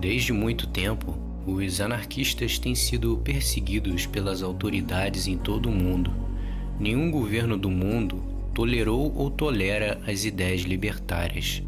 Desde muito tempo, os anarquistas têm sido perseguidos pelas autoridades em todo o mundo. Nenhum governo do mundo tolerou ou tolera as ideias libertárias.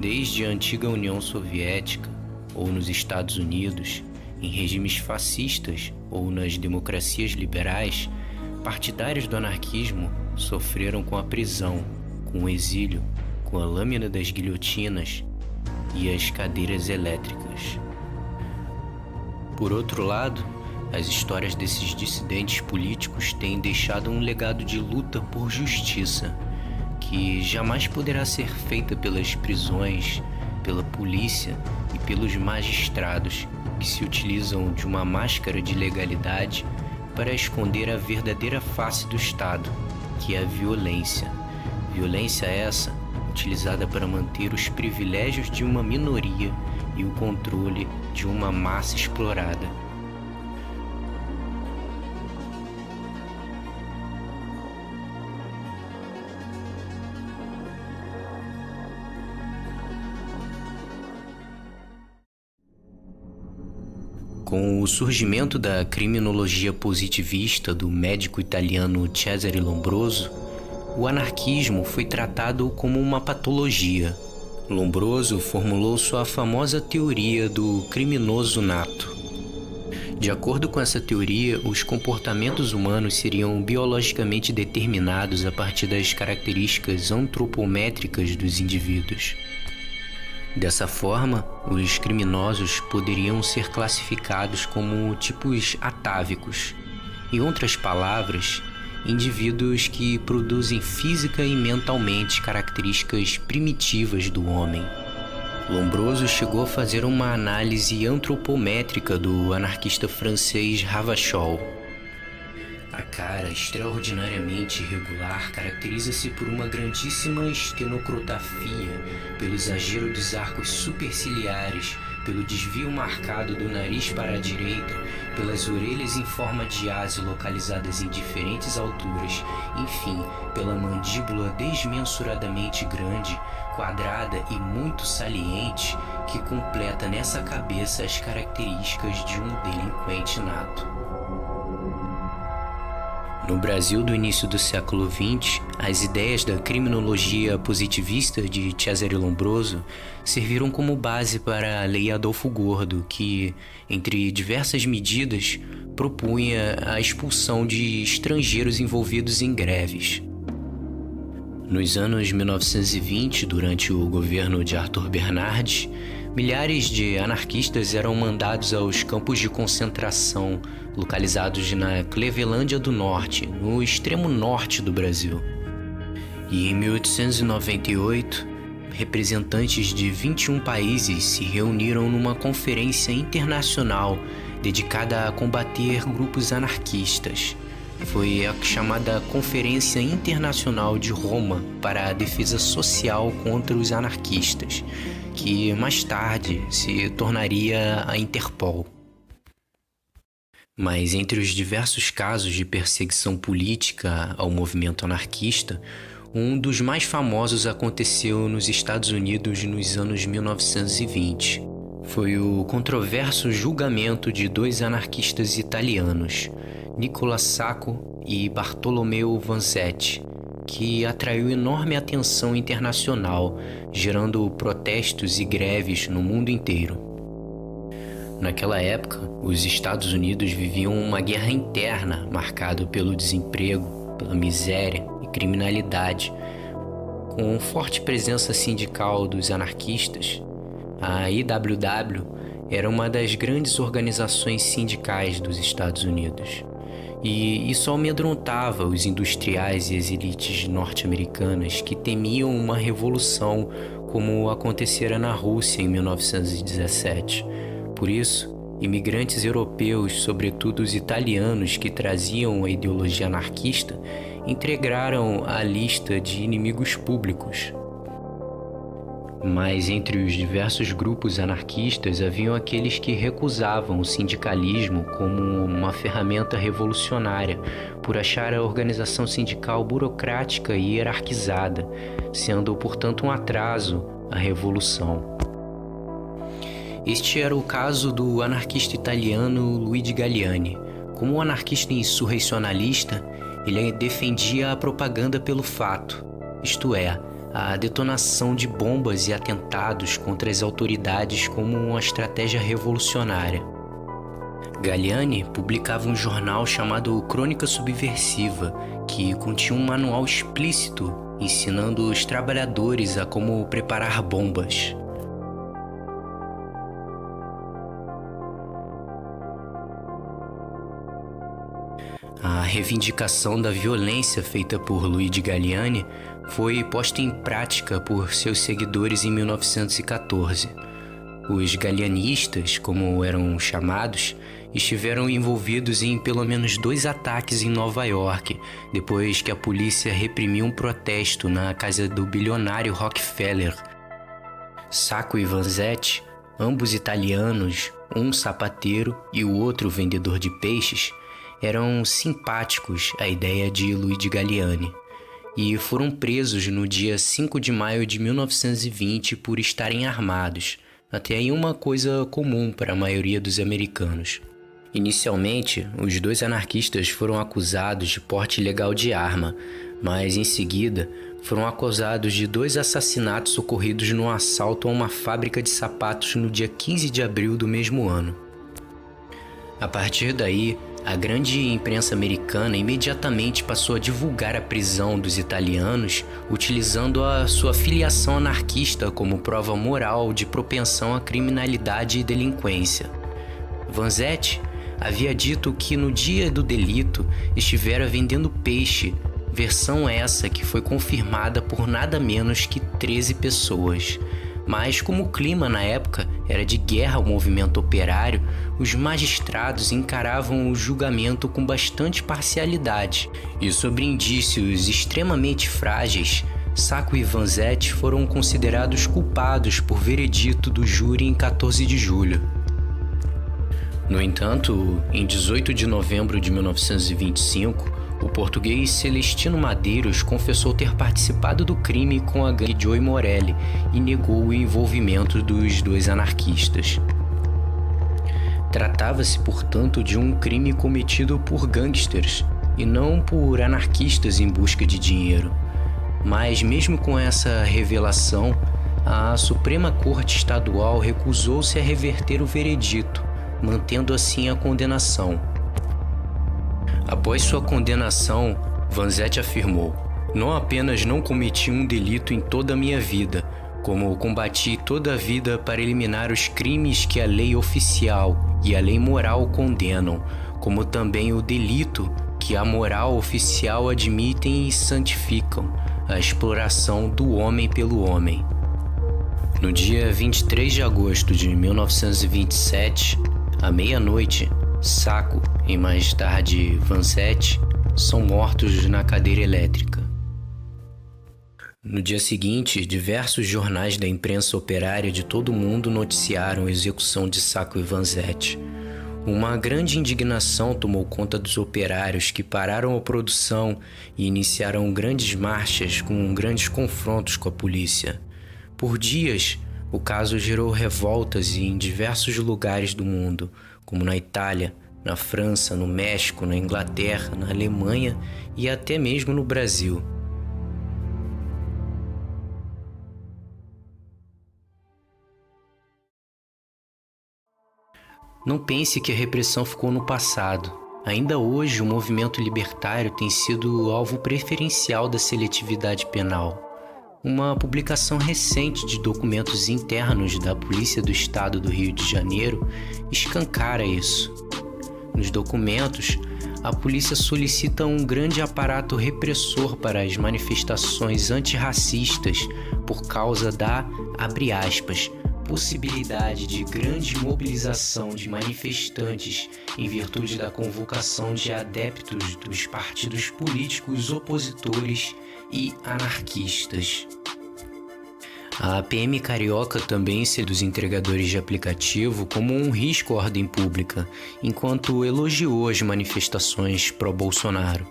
Desde a antiga União Soviética, ou nos Estados Unidos, em regimes fascistas ou nas democracias liberais, partidários do anarquismo sofreram com a prisão, com o exílio, com a lâmina das guilhotinas e as cadeiras elétricas. Por outro lado, as histórias desses dissidentes políticos têm deixado um legado de luta por justiça, que jamais poderá ser feita pelas prisões, pela polícia e pelos magistrados que se utilizam de uma máscara de legalidade para esconder a verdadeira face do Estado, que é a violência. Violência essa utilizada para manter os privilégios de uma minoria e o controle de uma massa explorada. Com o surgimento da criminologia positivista do médico italiano Cesare Lombroso, o anarquismo foi tratado como uma patologia. Lombroso formulou sua famosa teoria do criminoso nato. De acordo com essa teoria, os comportamentos humanos seriam biologicamente determinados a partir das características antropométricas dos indivíduos. Dessa forma, os criminosos poderiam ser classificados como tipos atávicos. Em outras palavras, indivíduos que produzem física e mentalmente características primitivas do homem. Lombroso chegou a fazer uma análise antropométrica do anarquista francês Ravachol. A cara extraordinariamente irregular caracteriza-se por uma grandíssima estenocrotafia, pelo exagero dos arcos superciliares, pelo desvio marcado do nariz para a direita, pelas orelhas em forma de ase localizadas em diferentes alturas, enfim, pela mandíbula desmensuradamente grande, quadrada e muito saliente, que completa nessa cabeça as características de um delinquente nato. No Brasil do início do século XX, as ideias da criminologia positivista de Cesare Lombroso serviram como base para a Lei Adolfo Gordo, que, entre diversas medidas, propunha a expulsão de estrangeiros envolvidos em greves. Nos anos 1920, durante o governo de Arthur Bernardes, milhares de anarquistas eram mandados aos campos de concentração localizados na Clevelândia do Norte, no extremo norte do Brasil. E em 1898, representantes de 21 países se reuniram numa conferência internacional dedicada a combater grupos anarquistas. Foi a chamada Conferência Internacional de Roma para a Defesa Social contra os Anarquistas, que mais tarde se tornaria a Interpol. Mas entre os diversos casos de perseguição política ao movimento anarquista, um dos mais famosos aconteceu nos Estados Unidos nos anos 1920. Foi o controverso julgamento de dois anarquistas italianos, Nicola Sacco e Bartolomeo Vanzetti, que atraiu enorme atenção internacional, gerando protestos e greves no mundo inteiro. Naquela época, os Estados Unidos viviam uma guerra interna marcada pelo desemprego, pela miséria e criminalidade. Com forte presença sindical dos anarquistas, a IWW era uma das grandes organizações sindicais dos Estados Unidos. E isso amedrontava os industriais e as elites norte-americanas que temiam uma revolução como acontecera na Rússia em 1917. Por isso, imigrantes europeus, sobretudo os italianos que traziam a ideologia anarquista, integraram a lista de inimigos públicos. Mas entre os diversos grupos anarquistas haviam aqueles que recusavam o sindicalismo como uma ferramenta revolucionária, por achar a organização sindical burocrática e hierarquizada, sendo, portanto, um atraso à revolução. Este era o caso do anarquista italiano Luigi Galliani. Como anarquista insurrecionalista, ele defendia a propaganda pelo fato, isto é, a detonação de bombas e atentados contra as autoridades como uma estratégia revolucionária. Galliani publicava um jornal chamado Crônica Subversiva, que continha um manual explícito ensinando os trabalhadores a como preparar bombas. A reivindicação da violência feita por Luigi Galliani foi posta em prática por seus seguidores em 1914. Os gallianistas, como eram chamados, estiveram envolvidos em pelo menos 2 ataques em Nova York, depois que a polícia reprimiu um protesto na casa do bilionário Rockefeller. Sacco e Vanzetti, ambos italianos, um sapateiro e o outro vendedor de peixes, eram simpáticos à ideia de Luigi Galliani e foram presos no dia 5 de maio de 1920 por estarem armados, até aí uma coisa comum para a maioria dos americanos. Inicialmente, os 2 anarquistas foram acusados de porte ilegal de arma, mas em seguida foram acusados de 2 assassinatos ocorridos num assalto a uma fábrica de sapatos no dia 15 de abril do mesmo ano. A partir daí, a grande imprensa americana imediatamente passou a divulgar a prisão dos italianos, utilizando a sua filiação anarquista como prova moral de propensão à criminalidade e delinquência. Vanzetti havia dito que no dia do delito estivera vendendo peixe, versão essa que foi confirmada por nada menos que 13 pessoas. Mas como o clima na época era de guerra ao movimento operário, os magistrados encaravam o julgamento com bastante parcialidade. E sobre indícios extremamente frágeis, Sacco e Vanzetti foram considerados culpados por veredito do júri em 14 de julho. No entanto, em 18 de novembro de 1925, o português Celestino Madeiros confessou ter participado do crime com a gangue Joey Morelli e negou o envolvimento dos 2 anarquistas. Tratava-se, portanto, de um crime cometido por gangsters e não por anarquistas em busca de dinheiro. Mas mesmo com essa revelação, a Suprema Corte Estadual recusou-se a reverter o veredito, mantendo assim a condenação. Após sua condenação, Vanzetti afirmou: "Não apenas não cometi um delito em toda a minha vida, como combati toda a vida para eliminar os crimes que a lei oficial e a lei moral condenam, como também o delito que a moral oficial admitem e santificam, a exploração do homem pelo homem." No dia 23 de agosto de 1927, à meia-noite, Sacco e mais tarde Vanzetti são mortos na cadeira elétrica. No dia seguinte, diversos jornais da imprensa operária de todo o mundo noticiaram a execução de Sacco e Vanzetti. Uma grande indignação tomou conta dos operários que pararam a produção e iniciaram grandes marchas com grandes confrontos com a polícia. Por dias, o caso gerou revoltas em diversos lugares do mundo, como na Itália, na França, no México, na Inglaterra, na Alemanha e até mesmo no Brasil. Não pense que a repressão ficou no passado. Ainda hoje, o movimento libertário tem sido alvo preferencial da seletividade penal. Uma publicação recente de documentos internos da Polícia do Estado do Rio de Janeiro escancara isso. Nos documentos, a polícia solicita um grande aparato repressor para as manifestações antirracistas por causa da, abre aspas, possibilidade de grande mobilização de manifestantes em virtude da convocação de adeptos dos partidos políticos opositores e anarquistas. A PM carioca também se dos entregadores de aplicativo como um risco à ordem pública, enquanto elogiou as manifestações pró-Bolsonaro.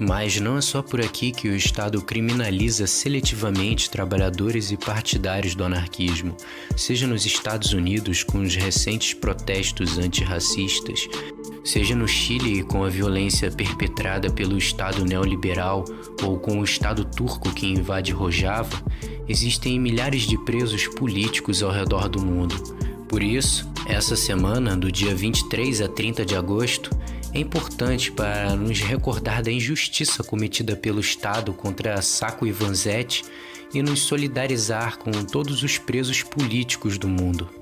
Mas não é só por aqui que o Estado criminaliza seletivamente trabalhadores e partidários do anarquismo, seja nos Estados Unidos com os recentes protestos antirracistas, seja no Chile com a violência perpetrada pelo Estado neoliberal ou com o Estado turco que invade Rojava. Existem milhares de presos políticos ao redor do mundo. Por isso, essa semana, do dia 23 a 30 de agosto, é importante para nos recordar da injustiça cometida pelo Estado contra Sacco e Vanzetti e nos solidarizar com todos os presos políticos do mundo.